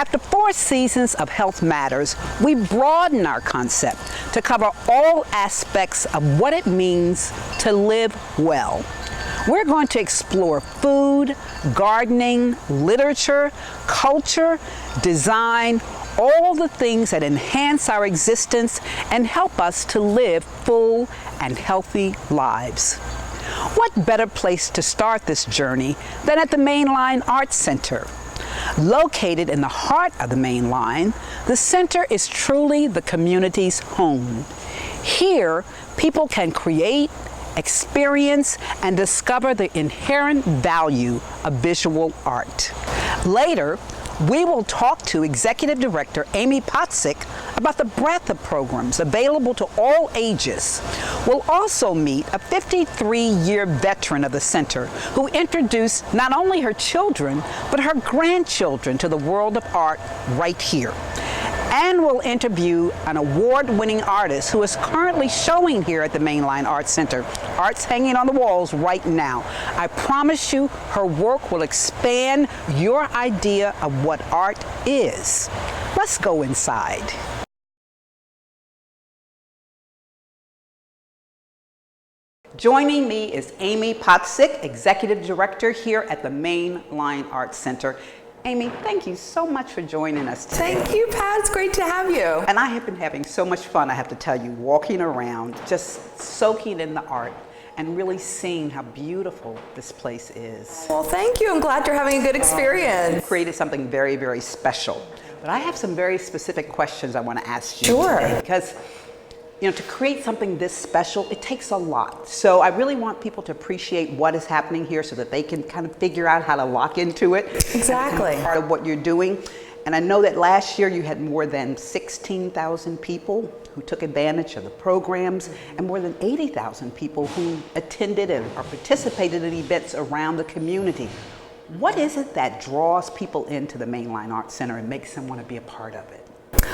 After 4 seasons of Health Matters, we broaden our concept to cover all aspects of what it means to live well. We're going to explore food, gardening, literature, culture, design, all the things that enhance our existence and help us to live full and healthy lives. What better place to start this journey than at the Mainline Arts Center? Located in the heart of the Main Line, the center is truly the community's home. Here, people can create, experience, and discover the inherent value of visual art. Later, we will talk to Executive Director Amy Pottsick about the breadth of programs available to all ages. We'll also meet a 53-year veteran of the center who introduced not only her children, but her grandchildren to the world of art right here. And we'll interview an award-winning artist who is currently showing here at the Mainline Arts Center. Art's hanging on the walls right now. I promise you her work will expand your idea of what art is. Let's go inside. Joining me is Amy Pottsick, Executive Director here at the Mainline Arts Center. Amy, thank you so much for joining us today. Thank you, Pat. It's great to have you. And I have been having so much fun, I have to tell you, walking around, just soaking in the art and really seeing how beautiful this place is. Well, thank you. I'm glad you're having a good experience. You created something very, very special. But I have some very specific questions I want to ask you today, because to create something this special, it takes a lot. So I really want people to appreciate what is happening here so that they can kind of figure out how to lock into it. Exactly. Part of what you're doing. And I know that last year you had more than 16,000 people who took advantage of the programs and more than 80,000 people who attended or participated in events around the community. What is it that draws people into the Mainline Arts Center and makes them want to be a part of it?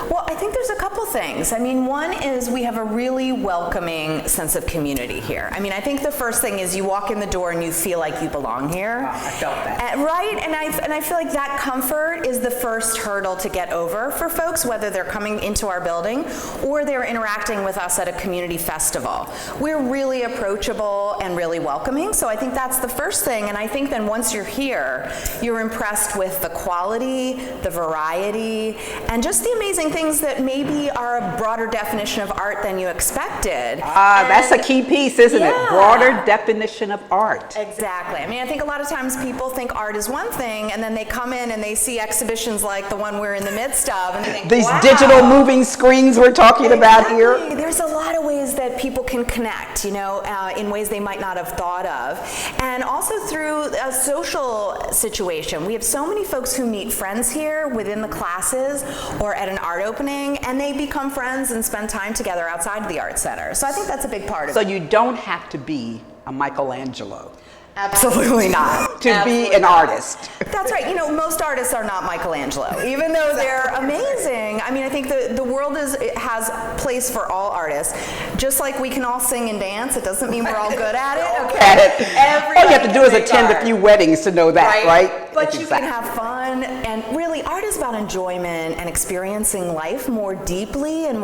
Well, I think there's a couple things. I mean, one is we have a really welcoming sense of community here. I mean, I think the first thing is you walk in the door and you feel like you belong here. Wow, I felt that. Right? And I feel like that comfort is the first hurdle to get over for folks, whether they're coming into our building or they're interacting with us at a community festival. We're really approachable and really welcoming, so I think that's the first thing. And I think then once you're here, you're impressed with the quality, the variety, and just the amazing things that maybe are a broader definition of art than you expected. That's a key piece, isn't it? Broader definition of art. Exactly. I mean, I think a lot of times people think art is one thing, and then they come in and they see exhibitions like the one we're in the midst of, and they think, these wow. digital moving screens we're talking about here. There's a lot of ways that people can connect, in ways they might not have thought of. And also through a social situation. We have so many folks who meet friends here within the classes or at an art opening, and they become friends and spend time together outside of the art center. So I think that's a big part of it. So you don't have to be a Michelangelo. Absolutely not. To be an artist. That's right. Most artists are not Michelangelo, even though they're amazing. I mean, I think the world has place for all artists. Just like we can all sing and dance, it doesn't mean we're all good at it. Okay. All you have to do is attend a few weddings to know that, right? But you can have fun, and really, art is about enjoyment and experiencing life more deeply and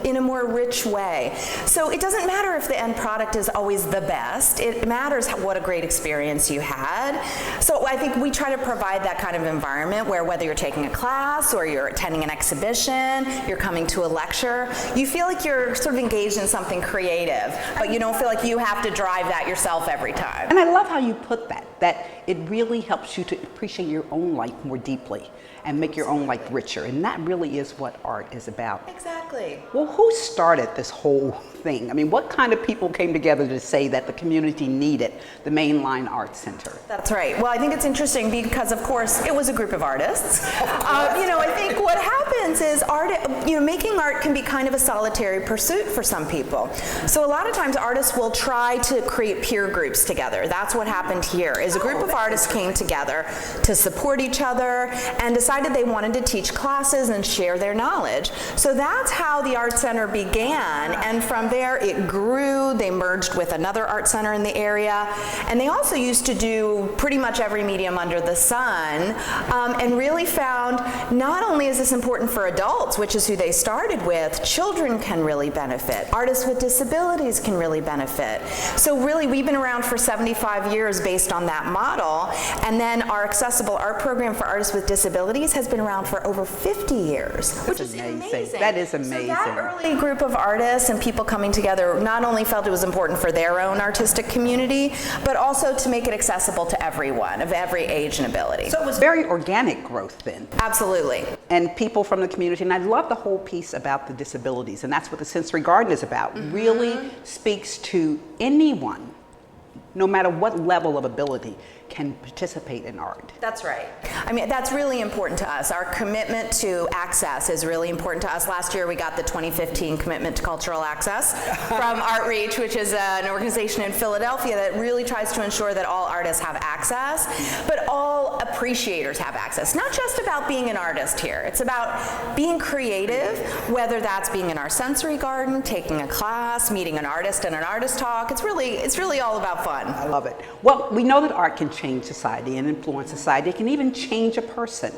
in a more rich way. So it doesn't matter if the end product is always the best. It matters what a great experience you had. So I think we try to provide that kind of environment where whether you're taking a class or you're attending an exhibition, you're coming to a lecture, you feel like you're sort of engaged in something creative, but you don't feel like you have to drive that yourself every time. And I love how you put that it really helps you to appreciate your own life more deeply and make your own life richer. And that really is what art is about. Exactly. Well, who started this whole thing? I mean, what kind of people came together to say that the community needed the Mainline Arts Center? That's right. Well, I think it's interesting because, of course, it was a group of artists. I think what happens is making art can be kind of a solitary pursuit for some people. So a lot of times artists will try to create peer groups together. That's what happened here, is a group of artists came together to support each other and decide decided they wanted to teach classes and share their knowledge. So that's how the Art Center began, and from there it grew. They merged with another art center in the area, and they also used to do pretty much every medium under the sun, and really found not only is this important for adults, which is who they started with, children can really benefit. Artists with disabilities can really benefit. So really, we've been around for 75 years based on that model, and then our accessible art program for artists with disabilities has been around for over 50 years, which is amazing. That is amazing. So that early group of artists and people coming together not only felt it was important for their own artistic community, but also to make it accessible to everyone of every age and ability. So it was very organic growth then. Absolutely. And people from the community, and I love the whole piece about the disabilities, and that's what the Sensory Garden is about. Really speaks to anyone, no matter what level of ability, can participate in art. That's right. I mean, that's really important to us. Our commitment to access is really important to us. Last year we got the 2015 Commitment to Cultural Access from ArtReach, which is an organization in Philadelphia that really tries to ensure that all artists have access, but all appreciators have access. Not just about being an artist here. It's about being creative, whether that's being in our sensory garden, taking a class, meeting an artist and an artist talk. It's really all about fun. I love it. Well, we know that art can change society and influence society. It can even change a person.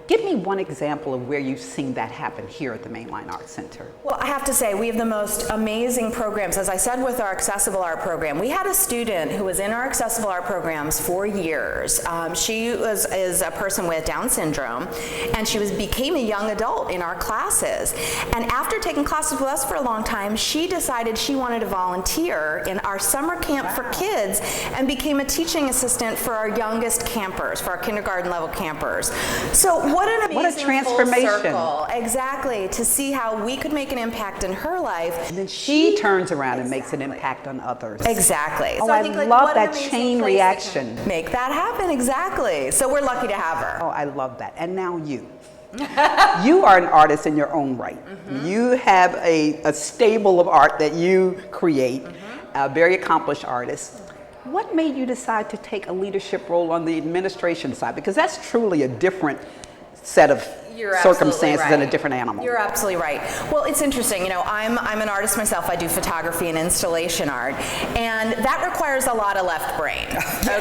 Give me one example of where you've seen that happen here at the Mainline Art Center. Well, I have to say, we have the most amazing programs. As I said, with our accessible art program, we had a student who was in our accessible art programs for years. She is a person with Down syndrome, and she became a young adult in our classes. And after taking classes with us for a long time, she decided she wanted to volunteer in our summer camp for kids and became a teaching assistant for our youngest campers, for our kindergarten level campers. So what an amazing transformation. Full circle. Exactly, to see how we could make an impact in her life. And then she turns around and makes an impact on others. Exactly. Oh, so I think, love that chain reaction. Make that happen, exactly. So we're lucky to have her. Oh, I love that. And now you. You are an artist in your own right. You have a stable of art that you create, a very accomplished artist. What made you decide to take a leadership role on the administration side? Because that's truly a different set of circumstances and a different animal. You're absolutely right. Well, it's interesting. You know, I'm an artist myself. I do photography and installation art, and that requires a lot of left brain.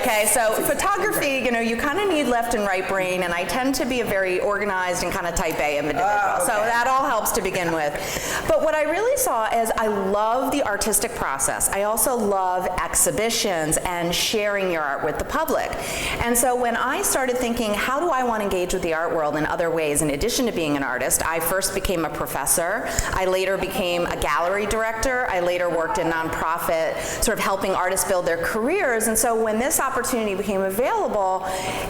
Okay, so photography, you know, you kind of need left and right brain, and I tend to be a very organized and kind of type A individual. So that all helps to begin with. But what I really saw is I love the artistic process. I also love exhibitions and sharing your art with the public. And so when I started thinking, how do I want to engage with the art world in other ways? In addition to being an artist, I first became a professor. I later became a gallery director. I later worked in nonprofit, sort of helping artists build their careers. And so when this opportunity became available,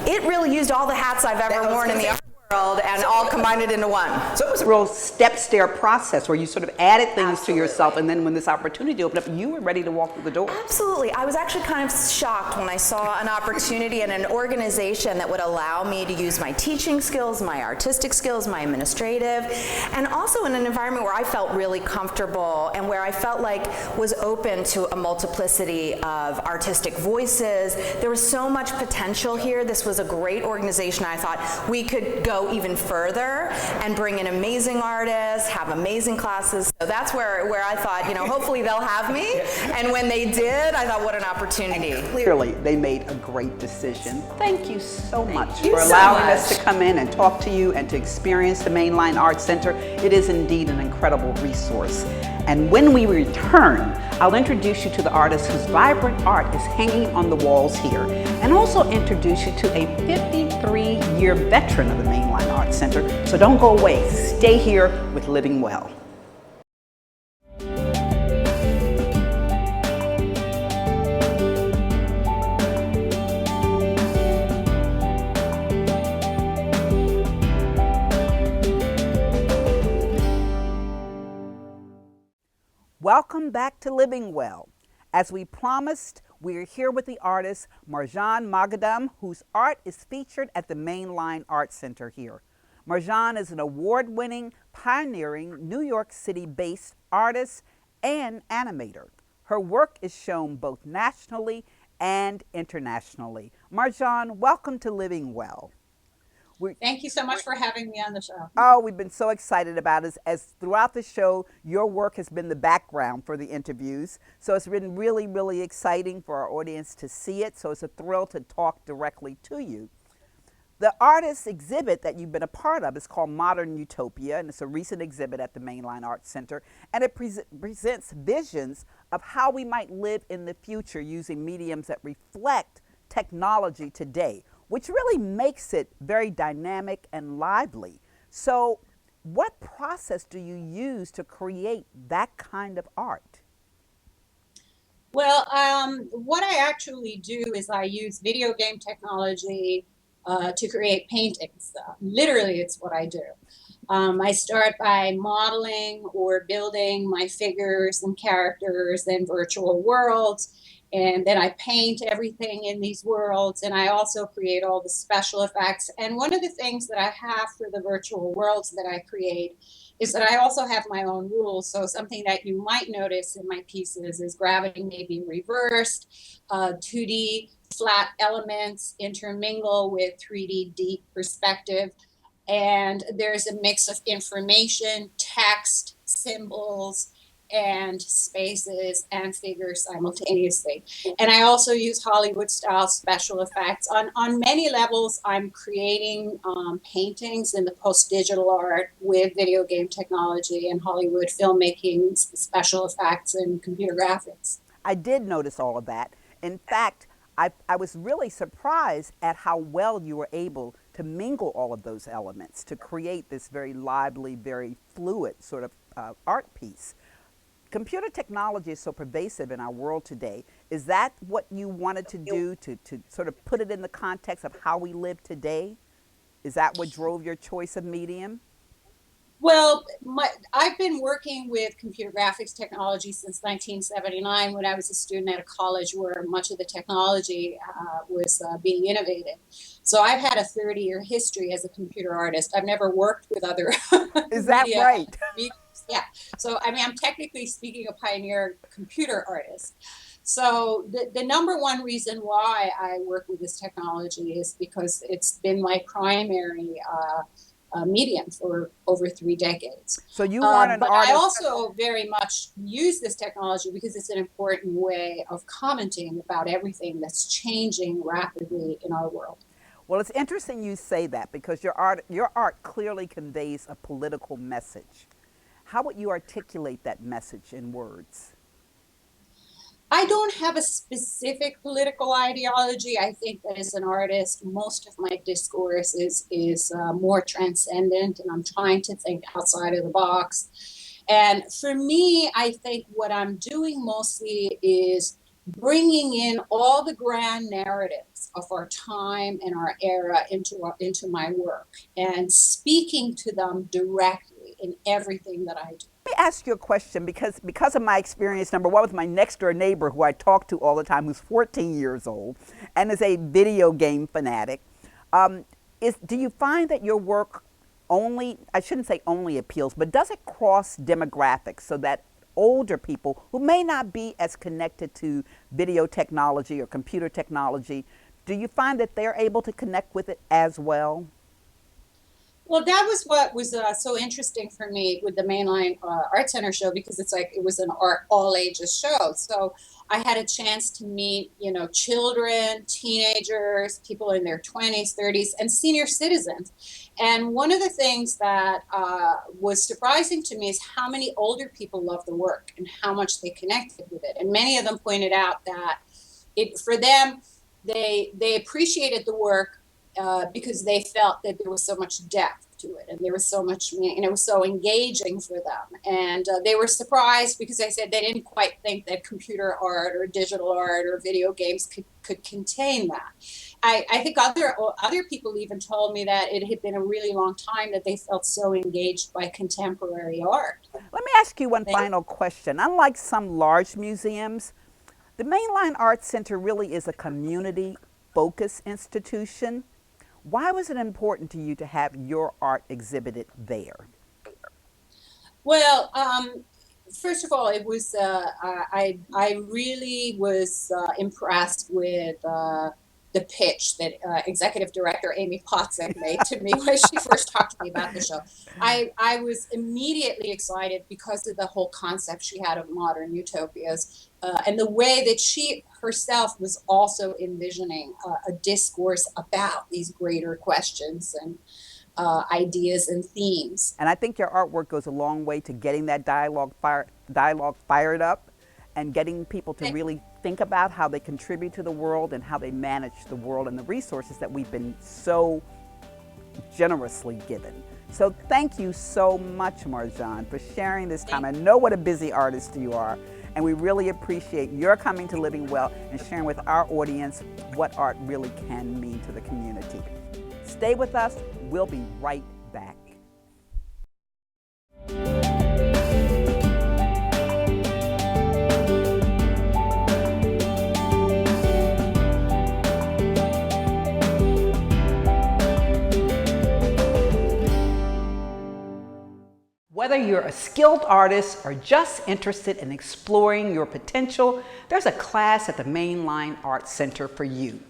it really used all the hats I've ever worn in the art world and all combined it into one. So it was a real step-stair process where you sort of added things to yourself, and then when this opportunity opened up, you were ready to walk through the door. Absolutely. I was actually kind of shocked when I saw an opportunity and an organization that would allow me to use my teaching skills, my artistic skills, my administrative, and also in an environment where I felt really comfortable and where I felt like was open to a multiplicity of artistic voices. There was so much potential here. This was a great organization. I thought we could go even further and bring in amazing artists, have amazing classes. So that's where I thought, you know, hopefully they'll have me. And when they did, I thought, what an opportunity. And clearly, they made a great decision. Thank you so much for allowing us to come in and talk to you and to experience the Mainline Art Center. It is indeed an incredible resource. And when we return, I'll introduce you to the artist whose vibrant art is hanging on the walls here, and also introduce you to a 53-year veteran of the Mainline Art Center. So don't go away. Stay here with Living Well. Welcome back to Living Well. As we promised, we're here with the artist Marjan Moghadam, whose art is featured at the Mainline Art Center here. Marjan is an award-winning, pioneering New York City-based artist and animator. Her work is shown both nationally and internationally. Marjan, welcome to Living Well. We, Thank you so much for having me on the show. oh, we've been so excited about it. As throughout the show, your work has been the background for the interviews. So it's been really, really exciting for our audience to see it. So it's a thrill to talk directly to you. The artist exhibit that you've been a part of is called Modern Utopia, and it's a recent exhibit at the Mainline Arts Center, and it presents visions of how we might live in the future using mediums that reflect technology today, which really makes it very dynamic and lively. So, what process do you use to create that kind of art? Well, what I actually do is I use video game technology to create paintings. Literally, it's what I do. I start by modeling or building my figures and characters in virtual worlds. And then I paint everything in these worlds. And I also create all the special effects. And one of the things that I have for the virtual worlds that I create is that I also have my own rules. So something that you might notice in my pieces is gravity may be reversed, 2D flat elements intermingle with 3D deep perspective. And there's a mix of information, text, symbols, and spaces and figures simultaneously. And I also use Hollywood style special effects. On many levels, I'm creating paintings in the post digital art with video game technology and Hollywood filmmaking, special effects, and computer graphics. I did notice all of that. In fact, I was really surprised at how well you were able to mingle all of those elements to create this very lively, very fluid sort of art piece. Computer technology is so pervasive in our world today. Is that what you wanted to do to sort of put it in the context of how we live today? Is that what drove your choice of medium? Well, I've been working with computer graphics technology since 1979 when I was a student at a college where much of the technology was being innovated. So I've had a 30-year history as a computer artist. I've never worked with other Is that media. right? Yeah. So, I mean, I'm technically speaking a pioneer computer artist. So the number one reason why I work with this technology is because it's been my primary medium for over 3 decades. So you weren't an But I artist. also very much use this technology because it's an important way of commenting about everything that's changing rapidly in our world. Well, it's interesting you say that because your art clearly conveys a political message. How would you articulate that message in words? I don't have a specific political ideology. I think that as an artist, most of my discourse is more transcendent, and I'm trying to think outside of the box. And for me, I think what I'm doing mostly is bringing in all the grand narratives of our time and our era into my work and speaking to them directly in everything that I do. Let me ask you a question because of my experience. Number one, with my next door neighbor who I talk to all the time, who's 14 years old and is a video game fanatic. Do you find that your work only, I shouldn't say only appeals, but does it cross demographics so that older people who may not be as connected to video technology or computer technology, do you find that they're able to connect with it as well? Well, that was what was so interesting for me with the Mainline Art Center show because it's like it was an art all ages show. So I had a chance to meet, children, teenagers, people in their 20s, 30s, and senior citizens. And one of the things that was surprising to me is how many older people love the work and how much they connected with it. And many of them pointed out that it for them, they appreciated the work because they felt that there was so much depth to it and there was so much, it was so engaging for them. And they were surprised because they said they didn't quite think that computer art or digital art or video games could contain that. I think other people even told me that it had been a really long time that they felt so engaged by contemporary art. Let me ask you one final question. Unlike some large museums, the Mainline Arts Center really is a community focused institution. Why was it important to you to have your art exhibited there? Well, first of all, it was I really was impressed with the pitch that Executive Director Amy Potzek made to me when she first talked to me about the show. I was immediately excited because of the whole concept she had of modern utopias, and the way that she herself was also envisioning a discourse about these greater questions and ideas and themes. And I think your artwork goes a long way to getting that dialogue fired up and getting people to really think about how they contribute to the world and how they manage the world and the resources that we've been so generously given. So thank you so much, Marjan, for sharing this time. I know what a busy artist you are, and we really appreciate your coming to Living Well and sharing with our audience what art really can mean to the community. Stay with us. We'll be right back. Whether you're a skilled artist or just interested in exploring your potential, there's a class at the Mainline Arts Center for you.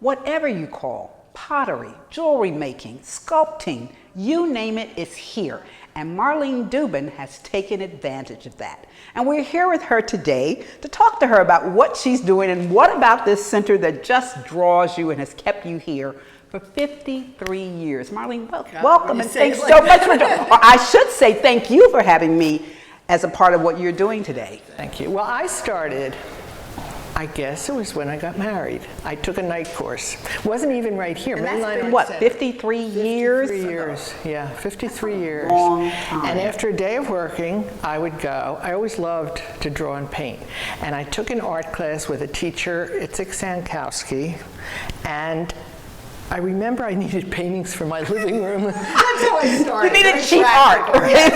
Whatever you call pottery, jewelry making, sculpting, you name it, it's here. And Marlene Dubin has taken advantage of that. And we're here with her today to talk to her about what she's doing and what about this center that just draws you and has kept you here for 53 years. Marlene, welcome and thanks so much for doing. I should say thank you for having me as a part of what you're doing today. Thank you. Well, I started, I guess it was when I got married. I took a night course. Wasn't even right here. And that's been what, 53 years? 53 years, yeah, 53 years. Long time. And after a day of working, I would go. I always loved to draw and paint. And I took an art class with a teacher, Itzik Sankowski, and I remember I needed paintings for my living room. That's how I started. You needed cheap art, right?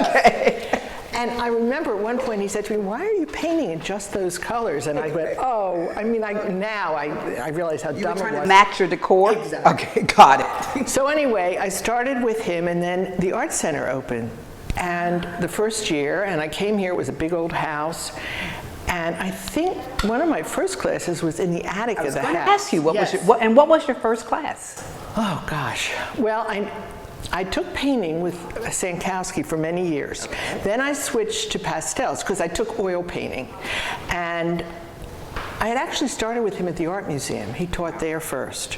Okay. And I remember at one point he said to me, "Why are you painting in just those colors?" And I went, "Oh, I mean, now I realize how dumb it was." Trying to match your decor? Exactly. Okay, got it. So anyway, I started with him, and then the art center opened. And the first year, and I came here, it was a big old house. And I think one of my first classes was in the attic of the house. I was going to ask you, what was your first class? Oh gosh. Well, I took painting with Sankowski for many years. Then I switched to pastels because I took oil painting. And I had actually started with him at the art museum. He taught there first.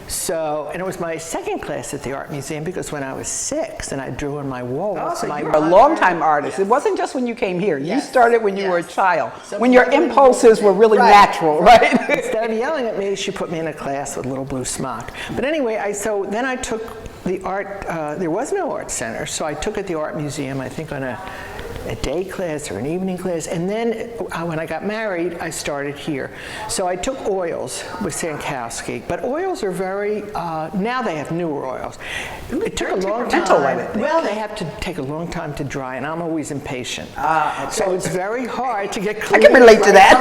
So, and it was my second class at the art museum because when I was 6 and I drew on my walls. Oh, so you were a long-time artist. Yes. It wasn't just when you came here. You started when you were a child, when your impulses were really natural, right? Instead of yelling at me, she put me in a class with Little Blue Smock. But anyway, so then I took the art, there was no art center, so I took at the art museum, I think on a day class or an evening class, and then when I got married, I started here. So I took oils with Sankowski, but oils are very, now they have newer oils. It took a long time. Well, they have to take a long time to dry, and I'm always impatient. Okay. So it's very hard to get clean. I can relate to that.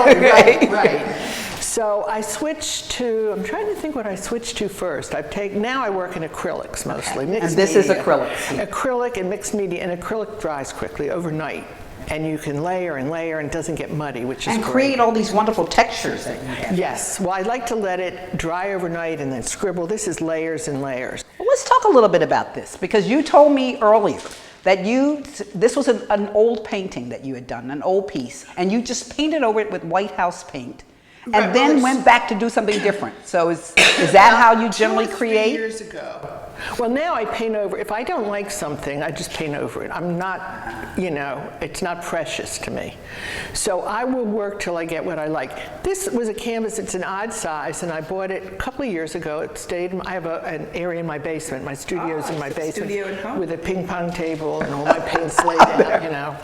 Right. So I switched to, I'm trying to think what I switched to first. Now I work in acrylics mostly. Okay. And this is acrylics. Acrylic and mixed media, and acrylic dries quickly overnight. And you can layer and layer and it doesn't get muddy, which is great. And create all these wonderful textures that you have. Yes. Well, I like to let it dry overnight and then scribble. This is layers and layers. Well, let's talk a little bit about this, because you told me earlier that this was an old painting that you had done, an old piece, and you just painted over it with White House paint. And then went back to do something different. So is that how you generally create? 2 or 3 years ago. Well, now I paint over. If I don't like something, I just paint over it. I'm not, it's not precious to me. So I will work till I get what I like. This was a canvas. It's an odd size, and I bought it a couple of years ago. It stayed. I have an area in my basement. My studio's in my basement with a ping pong table and all my paints laid out.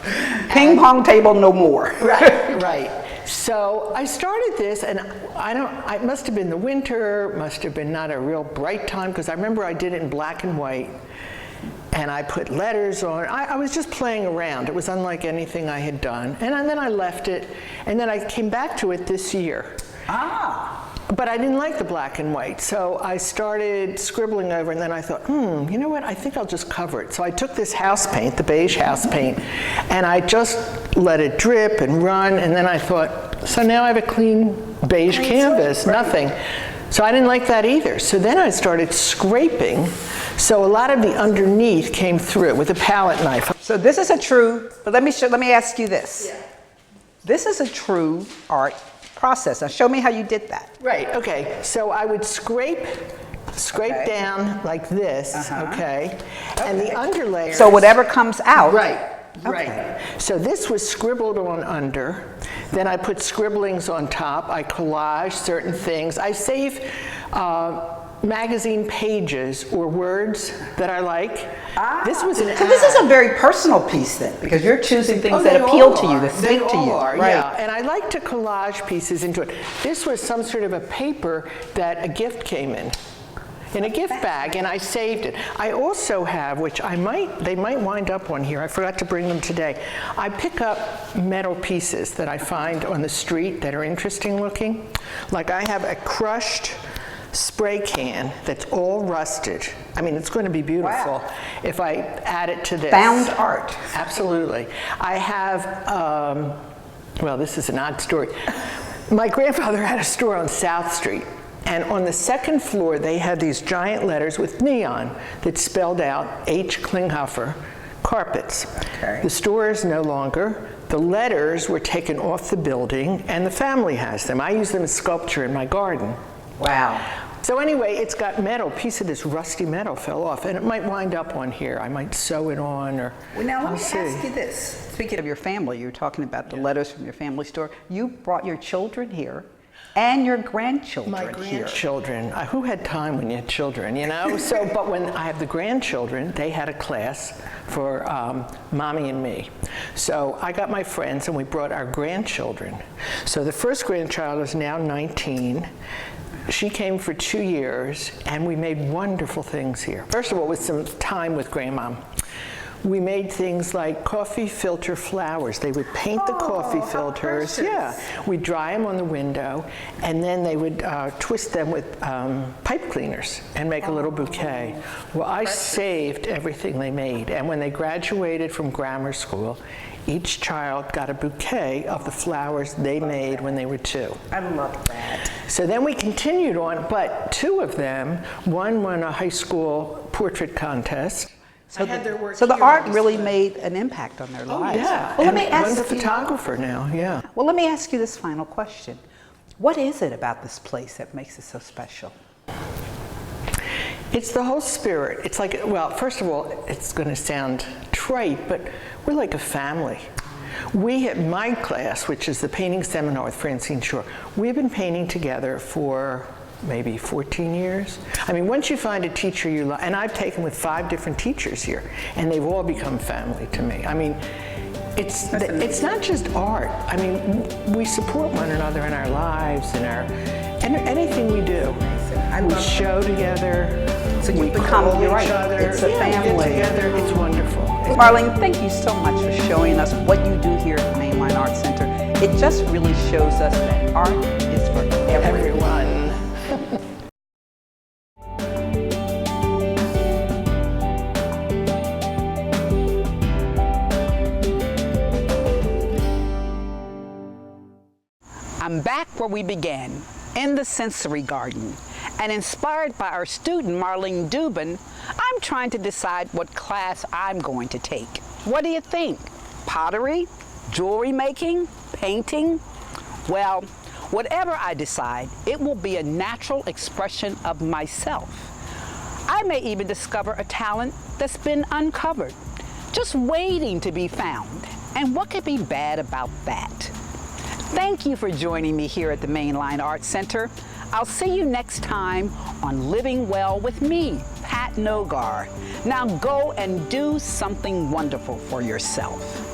Ping pong table, no more. Right. So I started this, and it must have been the winter, must have been not a real bright time, because I remember I did it in black and white, and I put letters on. I was just playing around. It was unlike anything I had done. And then I left it, and then I came back to it this year. But I didn't like the black and white, so I started scribbling over, and then I thought, you know what, I think I'll just cover it. So I took this house paint, the beige house paint, and I just let it drip and run, and then I thought, so now I have a clean beige canvas, nothing. So I didn't like that either. So then I started scraping, so a lot of the underneath came through with a palette knife. So this is a true, but let me ask you this. Yeah. This is a true art process. Now show me how you did that. Right, okay. So I would scrape down like this, okay? And the underlayer. So whatever comes out. Right. Okay. Right. So this was scribbled on under. Then I put scribblings on top. I collage certain things. I save magazine pages or words that I like. This was an So this is a very personal piece then, because you're choosing things that appeal to you, that speak to you. Right. Yeah. And I like to collage pieces into it. This was some sort of a paper that a gift came in a gift bag, and I saved it. I also have, which they might wind up on here. I forgot to bring them today. I pick up metal pieces that I find on the street that are interesting looking. Like I have a crushed spray can that's all rusted. I mean, it's going to be beautiful if I add it to this. Found art. Absolutely. I have, well, this is an odd story. My grandfather had a store on South Street. And on the second floor, they had these giant letters with neon that spelled out H. Klinghoffer Carpets. Okay. The store is no longer. The letters were taken off the building, and the family has them. I use them as sculpture in my garden. Wow. So anyway, it's got metal. A piece of this rusty metal fell off, and it might wind up on here. I might sew it on, or well, now let me ask you this. Speaking of your family, you were talking about the letters from your family store. You brought your children here. And your grandchildren. My grandchildren. Who had time when you had children, you know? So, but when I have the grandchildren, they had a class for mommy and me. So I got my friends and we brought our grandchildren. So the first grandchild is now 19. She came for 2 years and we made wonderful things here. First of all, with some time with grandmom. We made things like coffee filter flowers. They would paint the coffee filters. Yeah, we'd dry them on the window, and then they would twist them with pipe cleaners and make a little bouquet. Well, I saved everything they made, and when they graduated from grammar school, each child got a bouquet of the flowers they made when they were 2. I love that. So then we continued on, but 2 of them, one won a high school portrait contest. So the art really made an impact on their lives. Yeah. Well, let me ask one's a photographer now, yeah. Well, let me ask you this final question. What is it about this place that makes it so special? It's the whole spirit. It's like, well, first of all, it's going to sound trite, but we're like a family. We at my class, which is the painting seminar with Francine Shore, we've been painting together for maybe 14 years. I mean, once you find a teacher you love, and I've taken with 5 different teachers here, and they've all become family to me. I mean, it's not just art. I mean, we support one another in our lives and anything we do. We show together. So you we become, call you're each right, other. it's a family. We get together. It's wonderful. Marlene, thank you so much for showing us what you do here at the Mainline Art Center. It just really shows us that art is for everyone. I'm back where we began, in the sensory garden. And inspired by our student, Marlene Dubin, I'm trying to decide what class I'm going to take. What do you think? Pottery? Jewelry making? Painting? Well, whatever I decide, it will be a natural expression of myself. I may even discover a talent that's been uncovered, just waiting to be found. And what could be bad about that? Thank you for joining me here at the Mainline Art Center. I'll see you next time on Living Well with me, Pat Nogar. Now go and do something wonderful for yourself.